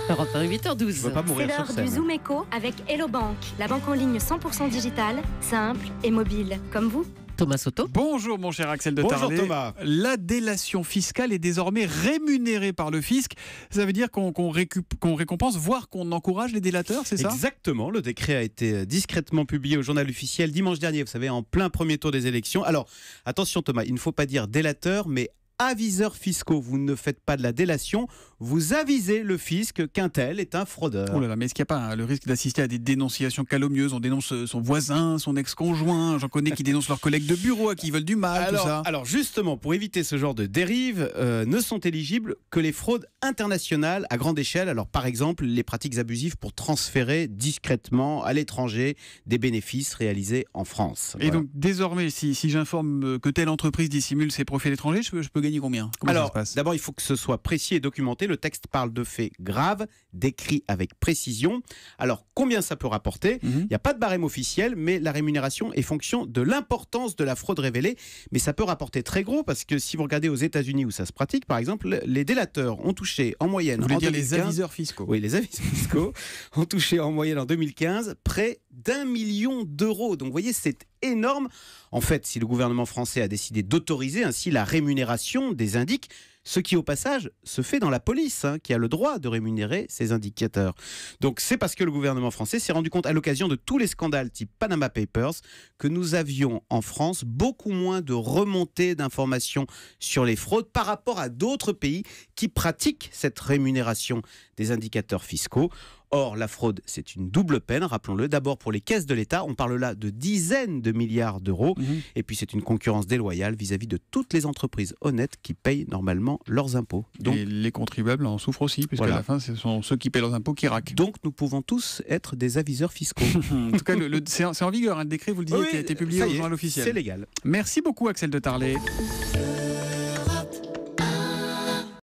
Europe 1, 8h12. Je veux pas C'est mourir sur l'heure scène. du Zoom Echo avec Hello Bank, la banque en ligne 100% digitale, simple et mobile, comme vous. Thomas Soto. Bonjour mon cher Axel de Bonjour Tarlet. Thomas. La délation fiscale est désormais rémunérée par le fisc. Ça veut dire qu'on récompense, voire qu'on encourage les délateurs, c'est ça ? Exactement, le décret a été discrètement publié au journal officiel dimanche dernier, vous savez, en plein premier tour des élections. Alors, attention Thomas, il ne faut pas dire délateur, mais aviseurs fiscaux. Vous ne faites pas de la délation, vous avisez le fisc qu'un tel est un fraudeur. Oh là là, mais est-ce qu'il n'y a pas le risque d'assister à des dénonciations calomnieuses ? On dénonce son voisin, son ex-conjoint, j'en connais qui dénoncent leurs collègues de bureau à qui ils veulent du mal, tout ça. Alors justement, pour éviter ce genre de dérive, ne sont éligibles que les fraudes internationales à grande échelle. Alors par exemple, les pratiques abusives pour transférer discrètement à l'étranger des bénéfices réalisés en France. Et Voilà. donc désormais, si j'informe que telle entreprise dissimule ses profits à l'étranger, je peux gagner combien ? Comment ça Alors, se passe ? d'abord, il faut que ce soit précis et documenté. Le texte parle de faits graves, décrits avec précision. Alors, combien ça peut rapporter ? Il n'y a pas de barème officiel, mais la rémunération est fonction de l'importance de la fraude révélée. Mais ça peut rapporter très gros, parce que si vous regardez aux États-Unis où ça se pratique, par exemple, les délateurs ont touché en moyenne... Vous voulez en dire 2015, les aviseurs fiscaux ? Oui, les aviseurs fiscaux ont touché en moyenne en 2015 près d'1 million d'euros. Donc, vous voyez, c'est énorme. En fait, si le gouvernement français a décidé d'autoriser ainsi la rémunération des indices, ce qui au passage se fait dans la police, qui a le droit de rémunérer ses indicateurs. Donc c'est parce que le gouvernement français s'est rendu compte à l'occasion de tous les scandales type Panama Papers que nous avions en France beaucoup moins de remontées d'informations sur les fraudes par rapport à d'autres pays qui pratiquent cette rémunération des indicateurs fiscaux. Or, la fraude, c'est une double peine, rappelons-le. D'abord, pour les caisses de l'État, on parle là de dizaines de milliards d'euros. Et puis, c'est une concurrence déloyale vis-à-vis de toutes les entreprises honnêtes qui payent normalement leurs impôts. Donc, et les contribuables en souffrent aussi, puisque Voilà. à la fin, ce sont ceux qui paient leurs impôts qui raquent. donc, nous pouvons tous être des aviseurs fiscaux. En tout cas, c'est en vigueur, le décret, vous le disiez, Oui, qui a été publié ça au y est, journal officiel. c'est légal. Merci beaucoup, Axel de Tarlet.